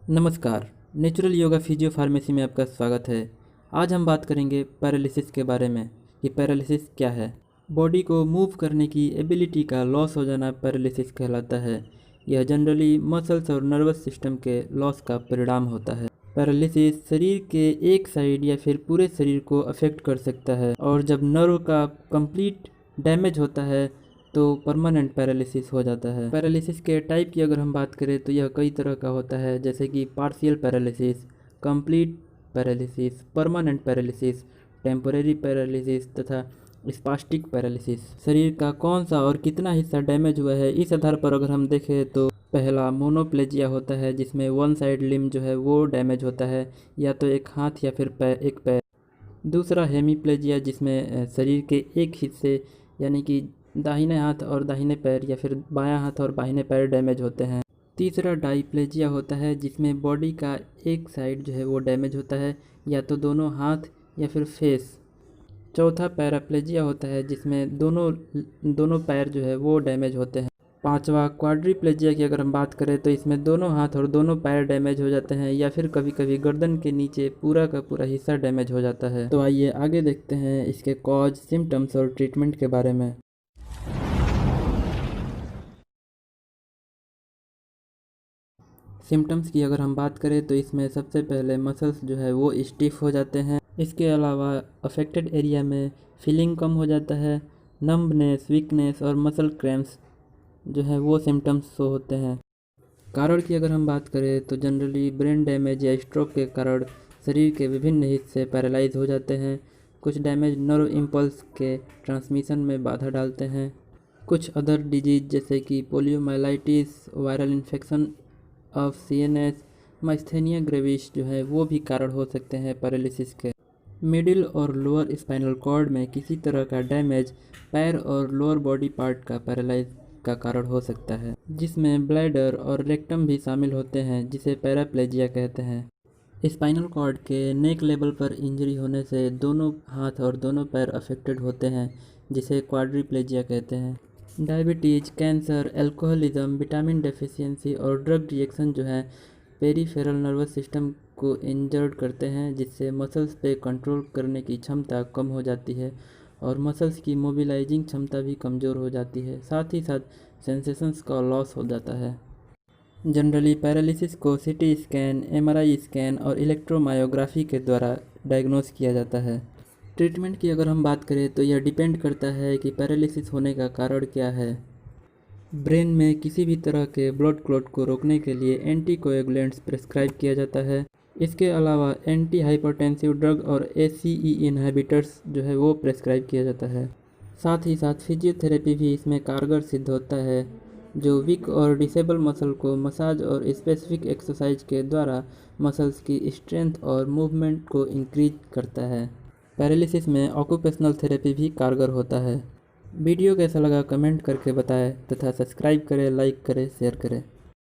नमस्कार। Natural yoga physio pharmacy में आपका स्वागत है। आज हम बात करेंगे पैरालिसिस के बारे में कि पैरालिसिस क्या है। बॉडी को मूव करने की एबिलिटी का लॉस हो जाना पैरालिसिस कहलाता है। यह जनरली मसल्स और नर्वस सिस्टम के लॉस का परिणाम होता है। पैरालिसिस शरीर के एक साइड या फिर पूरे शरीर को अफेक्ट कर सकता है और जब नर्व का कंप्लीट डैमेज होता है तो परमानेंट पैरालिसिस हो जाता है। पैरालिसिस के टाइप की अगर हम बात करें तो यह कई तरह का होता है, जैसे कि partial paralysis, complete paralysis, permanent paralysis, temporary paralysis तथा स्पास्टिक पैरालिसिस। शरीर का कौन सा और कितना हिस्सा डैमेज हुआ है इस आधार पर अगर हम देखें तो पहला मोनोप्लेजिया होता है, जिसमें वन साइड लिम्ब जो है वो डैमेज होता है, या तो एक हाथ या फिर एक पैर। दूसरा हेमीप्लेजिया, जिसमें शरीर के एक हिस्से यानी कि दाहिने हाथ और दाहिने पैर या फिर बायां हाथ और बाहिने पैर डैमेज होते हैं। तीसरा डाइप्लेजिया होता है, जिसमें बॉडी का एक साइड जो है वो डैमेज होता है, या तो दोनों हाथ या फिर फेस। चौथा पैराप्लेजिया होता है, जिसमें दोनों पैर जो है वो डैमेज होते हैं। पांचवा क्वाड्रिप्लेजिया की अगर हम बात करें तो इसमें दोनों हाथ और दोनों पैर डैमेज हो जाते हैं, या फिर कभी कभी गर्दन के नीचे पूरा का पूरा हिस्सा डैमेज हो जाता है। तो आइए आगे देखते हैं इसके कॉज, सिम्टम्स और ट्रीटमेंट के बारे में। सिम्टम्स की अगर हम बात करें तो इसमें सबसे पहले मसल्स जो है वो स्टिफ हो जाते हैं। इसके अलावा अफेक्टेड एरिया में फीलिंग कम हो जाता है, नम्बनेस, वीकनेस और मसल क्रैम्प्स जो है वो सिम्टम्स शो होते हैं। कारण की अगर हम बात करें तो जनरली ब्रेन डैमेज या स्ट्रोक के कारण शरीर के विभिन्न हिस्से पैरालाइज हो जाते हैं। कुछ डैमेज नर्व इम्पल्स के ट्रांसमिशन में बाधा डालते हैं। कुछ अदर डिजीज जैसे कि poliomyelitis, viral infection of CNS, myasthenia gravis जो है वो भी कारण हो सकते हैं पैरालिसिस के। मिडिल और लोअर स्पाइनल कॉर्ड में किसी तरह का डैमेज पैर और लोअर बॉडी पार्ट का पैरालाइज का कारण हो सकता है, जिसमें ब्लैडर और रेक्टम भी शामिल होते हैं, जिसे पैराप्लेजिया कहते हैं। स्पाइनल कॉर्ड के नेक लेवल पर इंजरी होने से दोनों हाथ और दोनों पैर अफेक्टेड होते हैं, जिसे क्वाड्रिप्लेजिया कहते हैं। Diabetes, cancer, alcoholism, vitamin deficiency और ड्रग रिएक्शन जो है पेरिफेरल नर्वस सिस्टम को इंजर्ड करते हैं, जिससे मसल्स पे कंट्रोल करने की क्षमता कम हो जाती है और मसल्स की मोबिलाइजिंग क्षमता भी कमज़ोर हो जाती है। साथ ही साथ सेंसेशंस का लॉस हो जाता है। जनरली पैरालिसिस को सीटी स्कैन, एमआरआई स्कैन और इलेक्ट्रोमायोग्राफी के द्वारा डायग्नोस किया जाता है। ट्रीटमेंट की अगर हम बात करें तो यह डिपेंड करता है कि पैरालिसिस होने का कारण क्या है। ब्रेन में किसी भी तरह के ब्लड क्लॉट को रोकने के लिए एंटीकोएगुलेंट्स प्रेस्क्राइब किया जाता है। इसके अलावा एंटी हाइपरटेंसिव ड्रग और एसीई इनहिबिटर्स जो है वो प्रेस्क्राइब किया जाता है। साथ ही साथ फिजियोथेरेपी भी इसमें कारगर सिद्ध होता है, जो वीक और डिसेबल मसल को मसाज और स्पेसिफिक एक्सरसाइज के द्वारा मसल्स की स्ट्रेंथ और मूवमेंट को इंक्रीज करता है। पैरालिसिस में ऑक्यूपेशनल थेरेपी भी कारगर होता है। वीडियो कैसा लगा कमेंट करके बताएं तथा सब्सक्राइब करें, लाइक करें, शेयर करें।